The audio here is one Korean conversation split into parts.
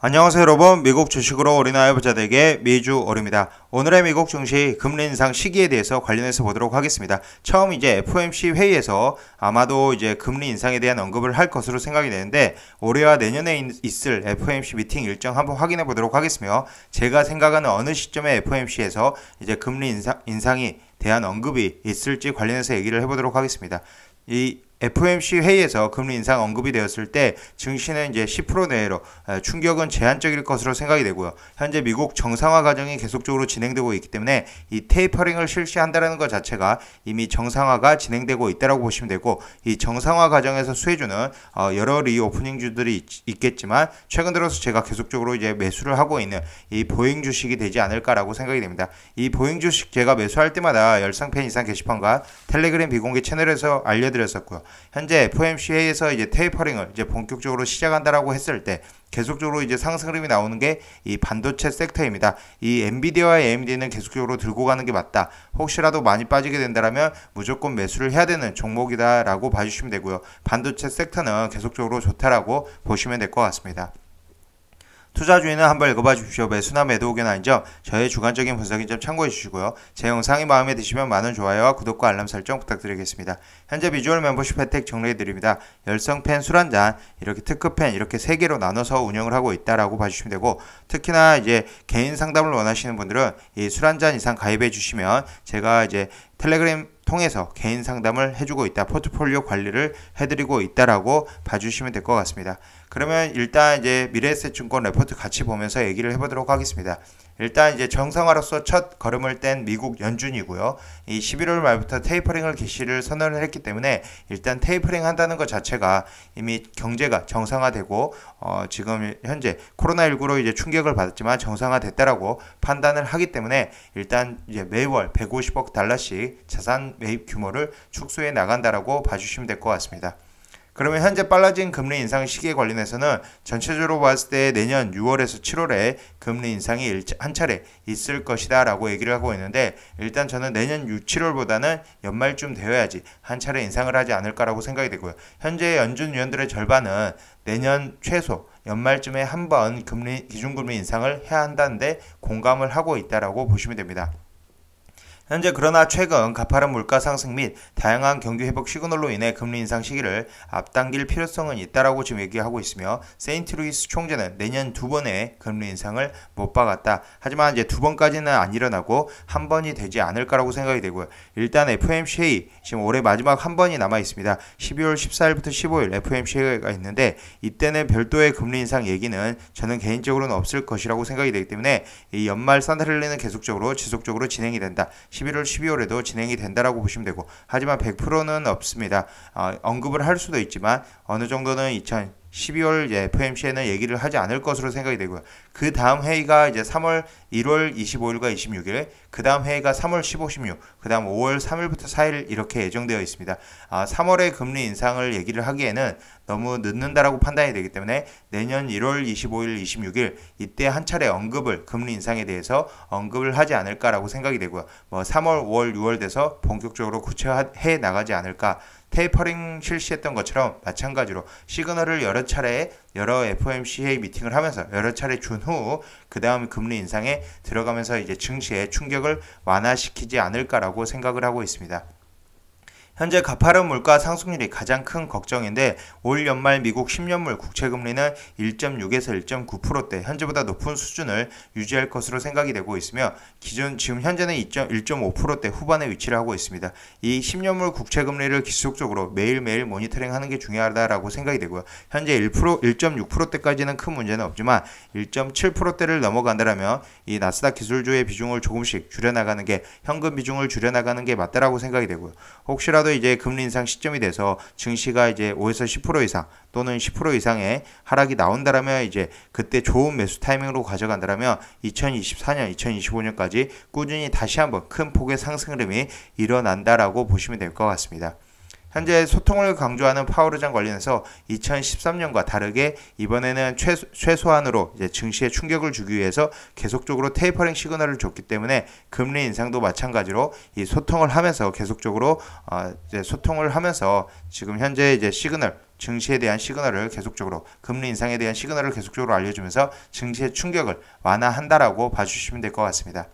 안녕하세요 여러분, 미국 주식으로 올인하여 부자되게 미주얼입니다. 오늘의 미국 증시 금리 인상 시기에 대해서 관련해서 보도록 하겠습니다. 처음 이제 FOMC 회의에서 아마도 이제 금리 인상에 대한 언급을 할 것으로 생각이 되는데, 올해와 내년에 있을 FOMC 미팅 일정 한번 확인해 보도록 하겠으며, 제가 생각하는 어느 시점에 FOMC에서 이제 금리 인상이 대한 언급이 있을지 관련해서 얘기를 해보도록 하겠습니다. 이 FOMC 회의에서 금리 인상 언급이 되었을 때 증시는 이제 10% 내외로 충격은 제한적일 것으로 생각이 되고요. 현재 미국 정상화 과정이 계속적으로 진행되고 있기 때문에 이 테이퍼링을 실시한다는 것 자체가 이미 정상화가 진행되고 있다고 보시면 되고, 이 정상화 과정에서 수혜주는 여러 리오프닝주들이 있겠지만 최근 들어서 제가 계속적으로 이제 매수를 하고 있는 이 보잉 주식이 되지 않을까라고 생각이 됩니다. 이 보잉 주식 제가 매수할 때마다 열상팬 이상 게시판과 텔레그램 비공개 채널에서 알려드렸었고요. 현재 FOMC에서 이제 테이퍼링을 이제 본격적으로 시작한다라고 했을 때 계속적으로 이제 상승 흐름이 나오는 게 이 반도체 섹터입니다. 이 엔비디아와 AMD는 계속적으로 들고 가는 게 맞다. 혹시라도 많이 빠지게 된다면 무조건 매수를 해야 되는 종목이다라고 봐주시면 되고요. 반도체 섹터는 계속적으로 좋다라고 보시면 될 것 같습니다. 투자주의는 한번 읽어봐 주십시오. 매수나 매도 의견 아니죠. 저의 주관적인 분석인 점 참고해 주시고요. 제 영상이 마음에 드시면 많은 좋아요와 구독과 알람 설정 부탁드리겠습니다. 현재 비주얼 멤버십 혜택 정리해 드립니다. 열성펜 술 한잔, 이렇게 특급펜 이렇게 3개로 나눠서 운영을 하고 있다라고 봐주시면 되고, 특히나 이제 개인 상담을 원하시는 분들은 이 술 한잔 이상 가입해 주시면 제가 이제 텔레그램 통해서 개인 상담을 해주고 있다, 포트폴리오 관리를 해드리고 있다라고 봐주시면 될 것 같습니다. 그러면 일단 이제 미래에셋증권 레포트 같이 보면서 얘기를 해보도록 하겠습니다. 일단 이제 정상화로서 첫 걸음을 뗀 미국 연준이고요. 이 11월 말부터 테이퍼링을 개시를 선언을 했기 때문에 일단 테이퍼링 한다는 것 자체가 이미 경제가 정상화되고 지금 현재 코로나19로 이제 충격을 받았지만 정상화됐다라고 판단을 하기 때문에 일단 이제 매월 150억 달러씩 자산 매입 규모를 축소해 나간다라고 봐주시면 될 것 같습니다. 그러면 현재 빨라진 금리 인상 시기에 관련해서는 전체적으로 봤을 때 내년 6월에서 7월에 금리 인상이 한 차례 있을 것이다 라고 얘기를 하고 있는데, 일단 저는 내년 6, 7월보다는 연말쯤 되어야지 한 차례 인상을 하지 않을까라고 생각이 되고요. 현재 연준 위원들의 절반은 내년 최소 연말쯤에 한 번 기준금리 인상을 해야 한다는데 공감을 하고 있다라고 보시면 됩니다. 현재 그러나 최근 가파른 물가 상승 및 다양한 경기 회복 시그널로 인해 금리 인상 시기를 앞당길 필요성은 있다라고 지금 얘기하고 있으며, 세인트루이스 총재는 내년 2번의 금리 인상을 못 박았다. 하지만 이제 2번까지는 안 일어나고 한 번이 되지 않을까라고 생각이 되고요. 일단 FOMC 회의 지금 올해 마지막 한 번이 남아 있습니다. 12월 14일부터 15일 FOMC 회의가 있는데, 이때는 별도의 금리 인상 얘기는 저는 개인적으로는 없을 것이라고 생각이 되기 때문에 이 연말 산드랠리는 계속적으로 지속적으로 진행이 된다. 11월, 12월에도 진행이 된다라고 보시면 되고, 하지만 100%는 없습니다. 언급을 할 수도 있지만 어느 정도는 12월 FOMC에는 얘기를 하지 않을 것으로 생각이 되고요. 그 다음 회의가 이제 3월 1월 25일과 26일, 그 다음 회의가 3월 15, 16, 그 다음 5월 3일부터 4일 이렇게 예정되어 있습니다. 3월에 금리 인상을 얘기를 하기에는 너무 늦는다라고 판단이 되기 때문에 내년 1월 25일, 26일 이때 한 차례 금리 인상에 대해서 언급을 하지 않을까라고 생각이 되고요. 3월, 5월, 6월 돼서 본격적으로 구체화해 나가지 않을까. 테이퍼링 실시했던 것처럼 마찬가지로 시그널을 여러 차례 여러 FOMC 회의 미팅을 하면서 여러 차례 준 후 그 다음 금리 인상에 들어가면서 이제 증시의 충격을 완화시키지 않을까라고 생각을 하고 있습니다. 현재 가파른 물가 상승률이 가장 큰 걱정인데, 올 연말 미국 10년물 국채금리는 1.6에서 1.9%대 현재보다 높은 수준을 유지할 것으로 생각이 되고 있으며, 지금 현재는 1.5%대 후반에 위치를 하고 있습니다. 이 10년물 국채금리를 지속적으로 매일매일 모니터링하는 게 중요하다라고 생각이 되고요. 현재 1.6%대까지는 큰 문제는 없지만 1.7%대를 넘어간다면 이 나스닥 기술주의 비중을 조금씩 줄여나가는 게, 현금 비중을 줄여나가는 게 맞다라고 생각이 되고요. 혹시라도 이제 금리 인상 시점이 돼서 증시가 이제 5에서 10% 이상 또는 10% 이상의 하락이 나온다라면 이제 그때 좋은 매수 타이밍으로 가져간다라면 2024년, 2025년까지 꾸준히 다시 한번 큰 폭의 상승 흐름이 일어난다라고 보시면 될 것 같습니다. 현재 소통을 강조하는 파월 의장 관련해서 2013년과 다르게 이번에는 최소한으로 이제 증시에 충격을 주기 위해서 계속적으로 테이퍼링 시그널을 줬기 때문에 금리 인상도 마찬가지로 이 소통을 하면서 계속적으로 이제 소통을 하면서 지금 현재 이제 시그널 증시에 대한 시그널을 계속적으로 금리 인상에 대한 시그널을 계속적으로 알려주면서 증시의 충격을 완화한다라고 봐주시면 될 것 같습니다.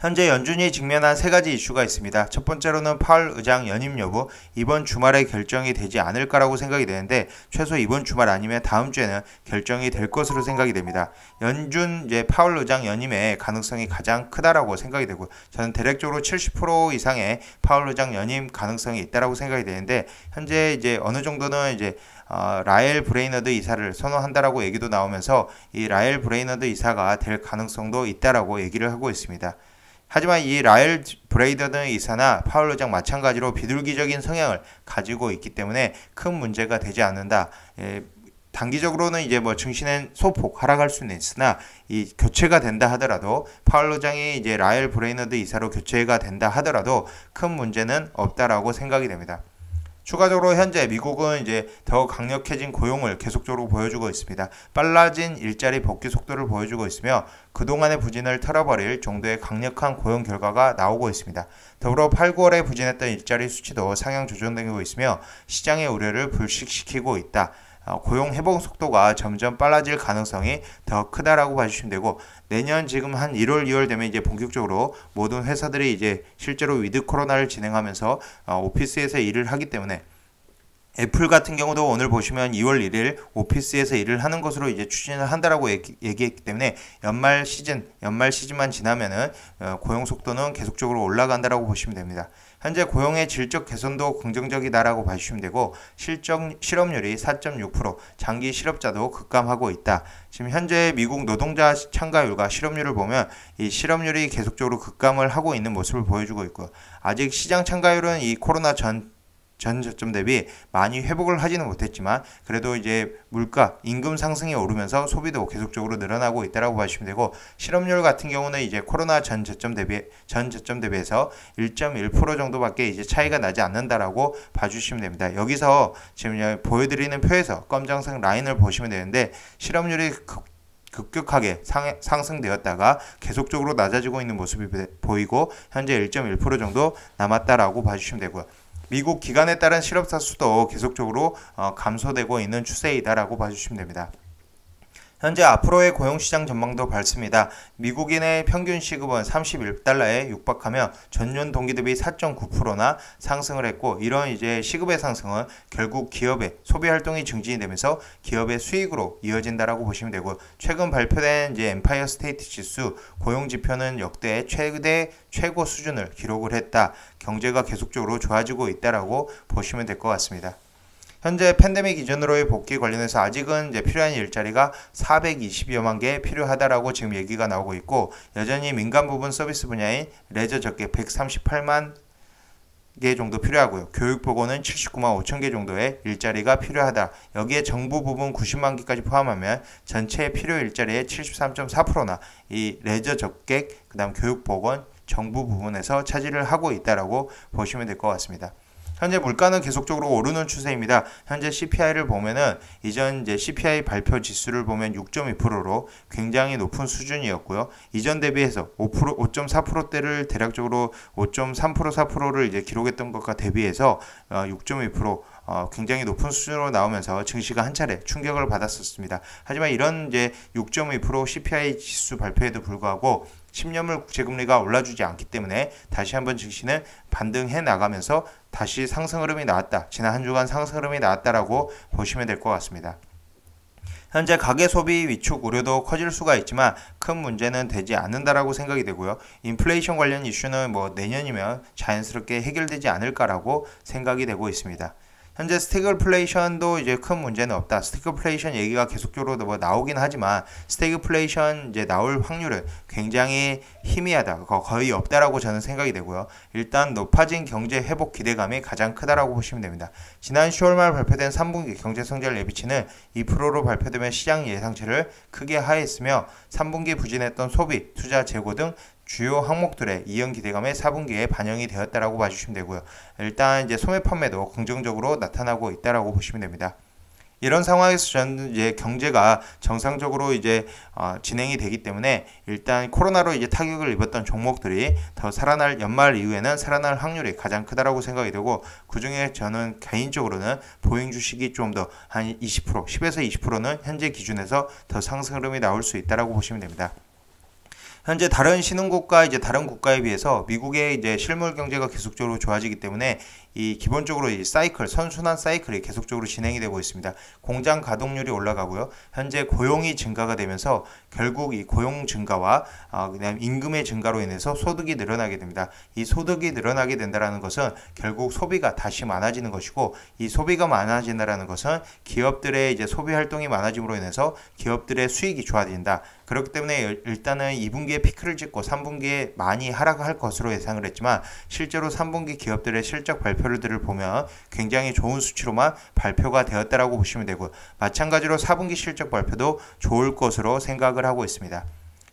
현재 연준이 직면한 세 가지 이슈가 있습니다. 첫 번째로는 파월 의장 연임 여부, 이번 주말에 결정이 되지 않을까라고 생각이 되는데 최소 이번 주말 아니면 다음 주에는 결정이 될 것으로 생각이 됩니다. 연준 이제 파월 의장 연임의 가능성이 가장 크다라고 생각이 되고 저는 대략적으로 70% 이상의 파월 의장 연임 가능성이 있다라고 생각이 되는데 현재 이제 어느 정도는 이제 라엘 브레이너드 이사를 선호한다라고 얘기도 나오면서 이 라엘 브레이너드 이사가 될 가능성도 있다라고 얘기를 하고 있습니다. 하지만 이 라엘 브레이너드 이사나 파월 의장 마찬가지로 비둘기적인 성향을 가지고 있기 때문에 큰 문제가 되지 않는다. 단기적으로는 이제 뭐 증시는 소폭 하락할 수는 있으나 이 교체가 된다 하더라도 파월 의장이 이제 라엘 브레이너드 이사로 교체가 된다 하더라도 큰 문제는 없다라고 생각이 됩니다. 추가적으로 현재 미국은 이제 더 강력해진 고용을 계속적으로 보여주고 있습니다. 빨라진 일자리 복귀 속도를 보여주고 있으며 그동안의 부진을 털어버릴 정도의 강력한 고용 결과가 나오고 있습니다. 더불어 8, 9월에 부진했던 일자리 수치도 상향 조정되고 있으며 시장의 우려를 불식시키고 있다. 고용 회복 속도가 점점 빨라질 가능성이 더 크다라고 봐주시면 되고 내년 지금 한 1월, 2월 되면 이제 본격적으로 모든 회사들이 이제 실제로 위드 코로나를 진행하면서 오피스에서 일을 하기 때문에 애플 같은 경우도 오늘 보시면 2월 1일 오피스에서 일을 하는 것으로 이제 추진을 한다라고 얘기했기 때문에 연말 시즌만 지나면은 고용 속도는 계속적으로 올라간다라고 보시면 됩니다. 현재 고용의 질적 개선도 긍정적이다라고 봐주시면 되고 실업률이 4.6%, 장기 실업자도 급감하고 있다. 지금 현재 미국 노동자 참가율과 실업률을 보면 이 실업률이 계속적으로 급감을 하고 있는 모습을 보여주고 있고요. 아직 시장 참가율은 이 코로나 전 저점 대비 많이 회복을 하지는 못했지만 그래도 이제 물가, 임금 상승이 오르면서 소비도 계속적으로 늘어나고 있다라고 봐주시면 되고 실업률 같은 경우는 이제 코로나 전 저점 대비해서 1.1% 정도밖에 이제 차이가 나지 않는다라고 봐주시면 됩니다. 여기서 지금 보여드리는 표에서 검정색 라인을 보시면 되는데 실업률이 급격하게 상승되었다가 계속적으로 낮아지고 있는 모습이 보이고 현재 1.1% 정도 남았다라고 봐주시면 되고요. 미국 기관에 따른 실업자 수도 계속적으로 감소되고 있는 추세이다라고 봐주시면 됩니다. 현재 앞으로의 고용시장 전망도 밝습니다. 미국인의 평균 시급은 31달러에 육박하며 전년 동기 대비 4.9%나 상승을 했고 이런 이제 시급의 상승은 결국 기업의 소비 활동이 증진이 되면서 기업의 수익으로 이어진다라고 보시면 되고 최근 발표된 이제 엠파이어 스테이트 지수 고용 지표는 역대 최고 수준을 기록을 했다. 경제가 계속적으로 좋아지고 있다라고 보시면 될 것 같습니다. 현재 팬데믹 기준으로의 복귀 관련해서 아직은 이제 필요한 일자리가 420여만 개 필요하다라고 지금 얘기가 나오고 있고 여전히 민간 부분 서비스 분야인 레저 접객 138만 개 정도 필요하고요. 교육 보고는 79만 5천 개 정도의 일자리가 필요하다. 여기에 정부 부분 90만 개까지 포함하면 전체 필요 일자리의 73.4%나 이 레저 접객 그다음 교육 보건 정부 부분에서 차지를 하고 있다라고 보시면 될 것 같습니다. 현재 물가는 계속적으로 오르는 추세입니다. 현재 CPI를 보면은 이전 이제 CPI 발표 지수를 보면 6.2%로 굉장히 높은 수준이었고요. 이전 대비해서 5.4%대를 대략적으로 5.3% 4%를 이제 기록했던 것과 대비해서 6.2% 굉장히 높은 수준으로 나오면서 증시가 한 차례 충격을 받았었습니다. 하지만 이런 이제 6.2% CPI 지수 발표에도 불구하고 10년물 국채금리가 올라주지 않기 때문에 다시 한번 증시는 반등해 나가면서 다시 상승 흐름이 나왔다. 지난 한 주간 상승 흐름이 나왔다라고 보시면 될 것 같습니다. 현재 가계 소비 위축 우려도 커질 수가 있지만 큰 문제는 되지 않는다라고 생각이 되고요. 인플레이션 관련 이슈는 뭐 내년이면 자연스럽게 해결되지 않을까라고 생각이 되고 있습니다. 현재 스태그플레이션도 이제 큰 문제는 없다. 스태그플레이션 얘기가 계속적으로 뭐 나오긴 하지만 스태그플레이션 이제 나올 확률은 굉장히 희미하다. 거의 없다라고 저는 생각이 되고요. 일단 높아진 경제 회복 기대감이 가장 크다라고 보시면 됩니다. 지난 10월 말 발표된 3분기 경제 성장 예비치는 2%로 발표되며 시장 예상치를 크게 하했으며 3분기 부진했던 소비, 투자, 재고 등 주요 항목들의 이연 기대감의 4분기에 반영이 되었다라고 봐주시면 되고요. 일단 이제 소매 판매도 긍정적으로 나타나고 있다라고 보시면 됩니다. 이런 상황에서 저는 이제 경제가 정상적으로 이제 진행이 되기 때문에 일단 코로나로 이제 타격을 입었던 종목들이 더 살아날 연말 이후에는 살아날 확률이 가장 크다라고 생각이 되고, 그중에 저는 개인적으로는 보행 주식이 좀 더 한 20%, 10에서 20%는 현재 기준에서 더 상승 흐름이 나올 수 있다라고 보시면 됩니다. 현재 다른 신흥국가 이제 다른 국가에 비해서 미국의 이제 실물 경제가 계속적으로 좋아지기 때문에 이 기본적으로 이 사이클, 선순환 사이클이 계속적으로 진행이 되고 있습니다. 공장 가동률이 올라가고요. 현재 고용이 증가가 되면서 결국 이 고용 증가와 그다음 임금의 증가로 인해서 소득이 늘어나게 됩니다. 이 소득이 늘어나게 된다라는 것은 결국 소비가 다시 많아지는 것이고, 이 소비가 많아진다라는 것은 기업들의 이제 소비 활동이 많아짐으로 인해서 기업들의 수익이 좋아진다. 그렇기 때문에 일단은 2분기에 피크를 찍고 3분기에 많이 하락할 것으로 예상을 했지만, 실제로 3분기 기업들의 실적 발표들을 보면 굉장히 좋은 수치로만 발표가 되었다라고 보시면 되고, 마찬가지로 4분기 실적 발표도 좋을 것으로 생각을 하고 있습니다.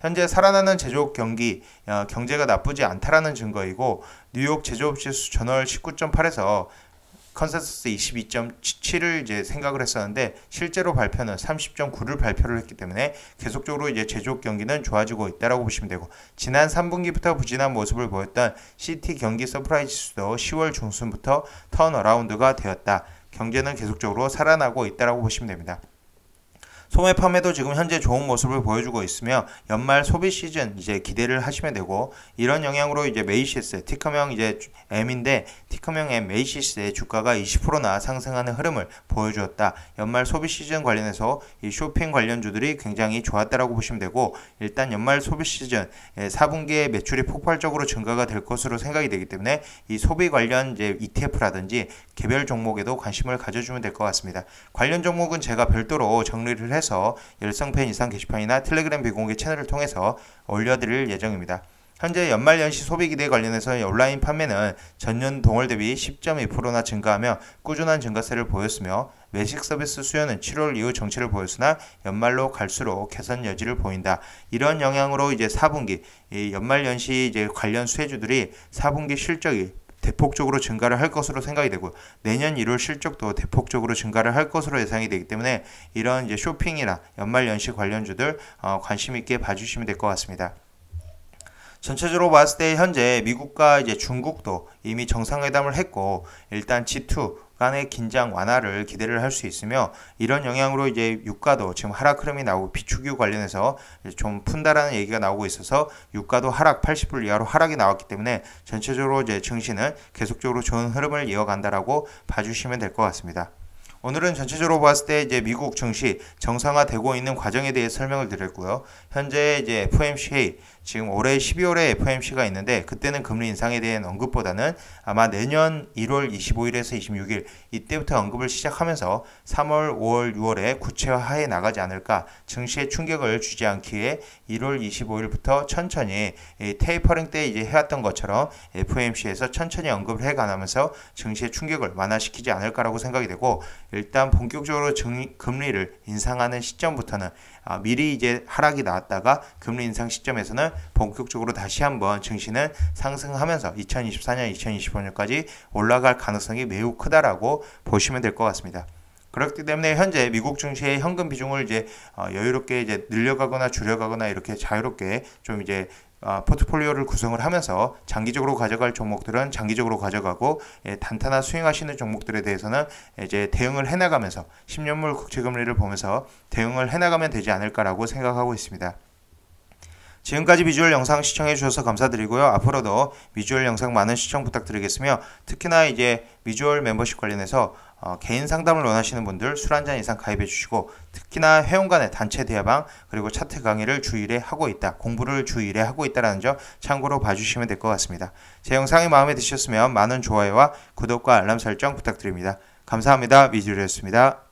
현재 살아나는 제조업 경제가 나쁘지 않다라는 증거이고, 뉴욕 제조업 지수 전월 19.8에서 컨센서스 22.7을 이제 생각을 했었는데 실제로 발표는 30.9를 발표를 했기 때문에 계속적으로 이제 제조업 경기는 좋아지고 있다라고 보시면 되고, 지난 3분기부터 부진한 모습을 보였던 CT 경기 서프라이 지수도 10월 중순부터 턴어라운드가 되었다. 경제는 계속적으로 살아나고 있다라고 보시면 됩니다. 소매 판매도 지금 현재 좋은 모습을 보여주고 있으며 연말 소비 시즌 이제 기대를 하시면 되고, 이런 영향으로 이제 메이시스 티커명 이제 M인데 티커명 M 메이시스의 주가가 20%나 상승하는 흐름을 보여주었다. 연말 소비 시즌 관련해서 이 쇼핑 관련주들이 굉장히 좋았다라고 보시면 되고, 일단 연말 소비 시즌 4분기에 매출이 폭발적으로 증가가 될 것으로 생각이 되기 때문에 이 소비 관련 이제 ETF라든지 개별 종목에도 관심을 가져주면 될 것 같습니다. 관련 종목은 제가 별도로 정리를 해서 열성팬 이상 게시판이나 텔레그램 비공개 채널을 통해서 올려드릴 예정입니다. 현재 연말연시 소비기대 관련해서 온라인 판매는 전년 동월 대비 10.2%나 증가하며 꾸준한 증가세를 보였으며, 외식 서비스 수요는 7월 이후 정체를 보였으나 연말로 갈수록 개선 여지를 보인다. 이런 영향으로 이제 4분기 이 연말연시 이제 관련 수혜주들이 4분기 실적이 대폭적으로 증가를 할 것으로 생각이 되고, 내년 1월 실적도 대폭적으로 증가를 할 것으로 예상이 되기 때문에 이런 이제 쇼핑이나 연말연시 관련주들 관심 있게 봐주시면 될 것 같습니다. 전체적으로 봤을 때 현재 미국과 이제 중국도 이미 정상회담을 했고, 일단 G2 간의 긴장 완화를 기대를 할 수 있으며, 이런 영향으로 이제 유가도 지금 하락 흐름이 나오고 비축유 관련해서 좀 푼다라는 얘기가 나오고 있어서 유가도 하락 80불 이하로 하락이 나왔기 때문에 전체적으로 이제 증시는 계속적으로 좋은 흐름을 이어간다라고 봐주시면 될 것 같습니다. 오늘은 전체적으로 봤을 때 이제 미국 증시 정상화되고 있는 과정에 대해 설명을 드렸고요. 현재 이제 FOMC 지금 올해 12월에 FOMC가 있는데, 그때는 금리 인상에 대한 언급보다는 아마 내년 1월 25일에서 26일 이때부터 언급을 시작하면서 3월, 5월, 6월에 구체화해 나가지 않을까, 증시에 충격을 주지 않기 위해 1월 25일부터 천천히 테이퍼링 때 이제 해왔던 것처럼 FOMC에서 천천히 언급을 해가면서 증시의 충격을 완화시키지 않을까라고 생각이 되고, 일단 본격적으로 금리를 인상하는 시점부터는 미리 이제 하락이 나왔다가 금리 인상 시점에서는 본격적으로 다시 한번 증시는 상승하면서 2024년, 2025년까지 올라갈 가능성이 매우 크다라고 보시면 될 것 같습니다. 그렇기 때문에 현재 미국 증시의 현금 비중을 이제 여유롭게 이제 늘려가거나 줄여가거나 이렇게 자유롭게 좀 이제 포트폴리오를 구성을 하면서 장기적으로 가져갈 종목들은 장기적으로 가져가고, 단타나 스윙하시는 종목들에 대해서는 이제 대응을 해나가면서 10년물 국채금리를 보면서 대응을 해나가면 되지 않을까라고 생각하고 있습니다. 지금까지 비주얼 영상 시청해 주셔서 감사드리고요. 앞으로도 비주얼 영상 많은 시청 부탁드리겠으며, 특히나 이제 비주얼 멤버십 관련해서 개인 상담을 원하시는 분들 술 한잔 이상 가입해 주시고, 특히나 회원 간의 단체 대화방 그리고 차트 강의를 주 1회 하고 있다, 공부를 주 1회 하고 있다는 점 참고로 봐주시면 될 것 같습니다. 제 영상이 마음에 드셨으면 많은 좋아요와 구독과 알람 설정 부탁드립니다. 감사합니다. 미주얼이었습니다.